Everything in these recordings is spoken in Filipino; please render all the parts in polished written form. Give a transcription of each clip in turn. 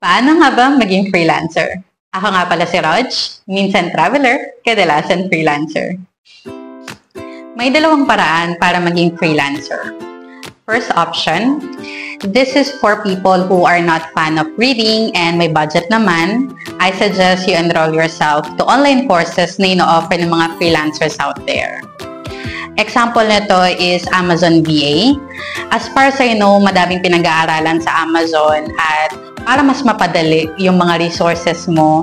Paano nga ba maging freelancer? Ako nga pala si Rog, minsan traveler, kadalasan freelancer. May dalawang paraan para maging freelancer. First option, this is for people who are not fan of reading and may budget naman. I suggest you enroll yourself to online courses na ino-offer ng mga freelancers out there. Example nito is Amazon VA. As far as I know, madaming pinag-aaralan sa Amazon at para mas mapadali yung mga resources mo,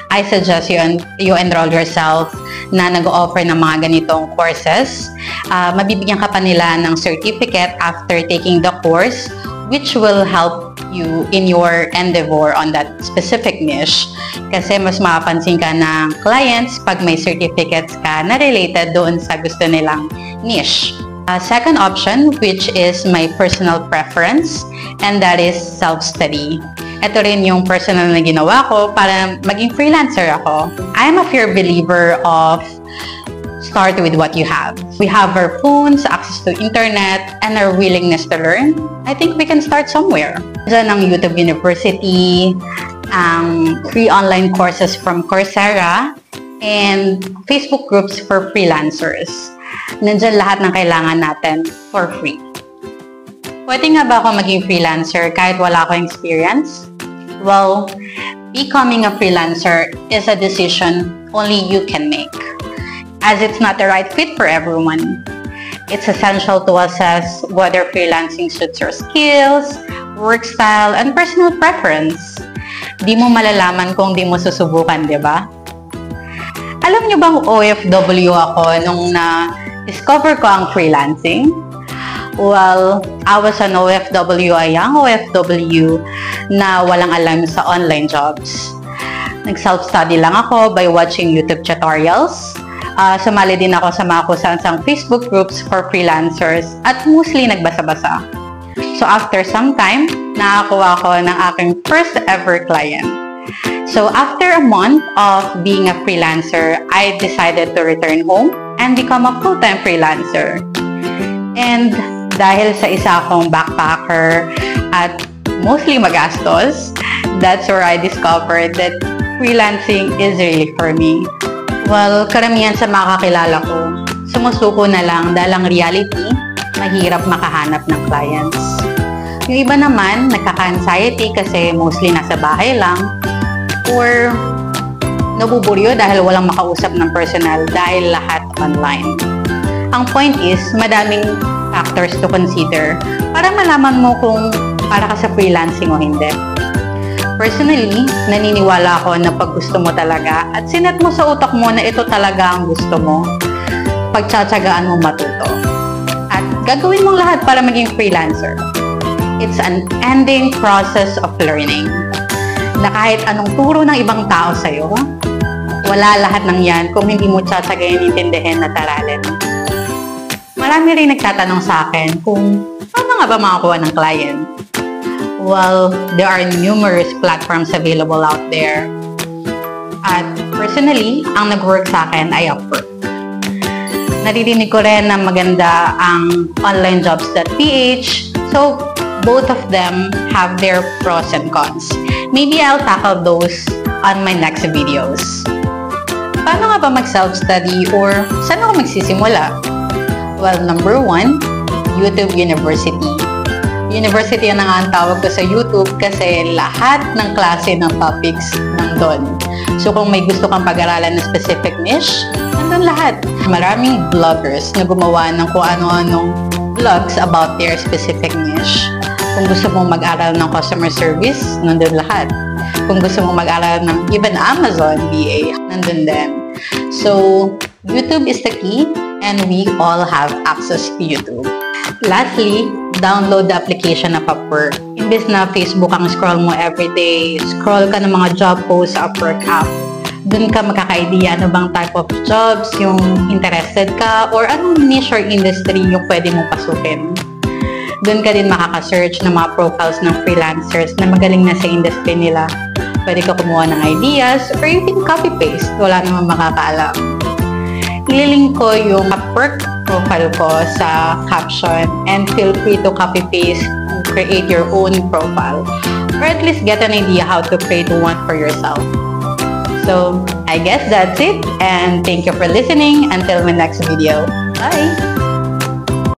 I suggest you enroll yourself na nag-offer ng mga ganitong courses. Mabibigyan ka pa nila ng certificate after taking the course, which will help you in your endeavor on that specific niche. Kasi mas mapapansin ka ng clients pag may certificates ka na related doon sa gusto nilang niche. Second option, which is my personal preference, and that is self-study. Ito rin yung personal na ginawa ko para maging freelancer ako. I'm a firm believer of start with what you have. We have our phones, access to internet, and our willingness to learn. I think we can start somewhere. Diyan ang YouTube University, ang free online courses from Coursera, and Facebook groups for freelancers. Nandiyan lahat ng kailangan natin for free. Pwede nga ba ako maging freelancer kahit wala akong experience? Well, becoming a freelancer is a decision only you can make, as it's not the right fit for everyone. It's essential to assess whether freelancing suits your skills, work style, and personal preference. Di mo malalaman kung di mo susubukan, di ba? Alam niyo bang OFW ako nung na-discover ko ang freelancing? Well, I was an OFW, a young OFW na walang alam sa online jobs. Nag-self-study lang ako by watching YouTube tutorials. Sumali din ako sa mga kusang Facebook groups for freelancers at mostly nagbasa-basa. So after some time, nakakuha ako ng aking first ever client. So after a month of being a freelancer, I decided to return home and become a full-time freelancer. And dahil sa isa akong backpacker at mostly magastos, that's where I discovered that freelancing is really for me. Well, karamihan sa mga kakilala ko, sumusuko na lang dahil ang reality, mahirap makahanap ng clients. Yung iba naman, nagkaka-anxiety kasi mostly nasa bahay lang, or nabuburyo dahil walang makausap ng personal dahil lahat online. Ang point is, madaming factors to consider para malaman mo kung para ka sa freelancing o hindi. Personally, naniniwala ako na pag gusto mo talaga at sinet mo sa utak mo na ito talaga ang gusto mo, pagtsatsagaan mo matuto. At gagawin mong lahat para maging freelancer. It's an ending process of learning. Na kahit anong turo ng ibang tao sa'yo, wala lahat ng yan kung hindi mo tsatsagayin intindihin at aralin. Marami rin nagtatanong sa akin kung paano nga ba makakuha ng client. Well, there are numerous platforms available out there. At personally, ang nag-work sa akin ay Upwork. Naririnig ko rin na maganda ang onlinejobs.ph. So, both of them have their pros and cons. Maybe I'll tackle those on my next videos. Paano nga ba mag-self-study or saan ako magsisimula? Well, number one, YouTube University. University na nga ang tawag ko sa YouTube kasi lahat ng klase ng topics nandun. So kung may gusto kang pag-aralan na specific niche, nandun lahat. Maraming vloggers na gumawa ng kung ano-anong vlogs about their specific niche. Kung gusto mong mag-aral ng customer service, nandun lahat. Kung gusto mong mag-aral ng even Amazon VA, nandun din. So, YouTube is the key and we all have access to YouTube. Lastly, download the application of Upwork. Imbes na Facebook ang scroll mo everyday, scroll ka ng mga job posts sa Upwork app. Doon ka magkaka-idea ano bang type of jobs yung interested ka or anong niche or industry yung pwede mong pasukin. Doon ka din makaka-search ng mga profiles ng freelancers na magaling na sa industry nila. Pwede ka kumuha ng ideas or you can copy-paste. Wala namang makakaalam. Ililink ko yung Upwork profile ko sa caption and feel free to copy-paste and create your own profile. or at least get an idea how to create one for yourself. So, I guess that's it, and thank you for listening. Until my next video. Bye!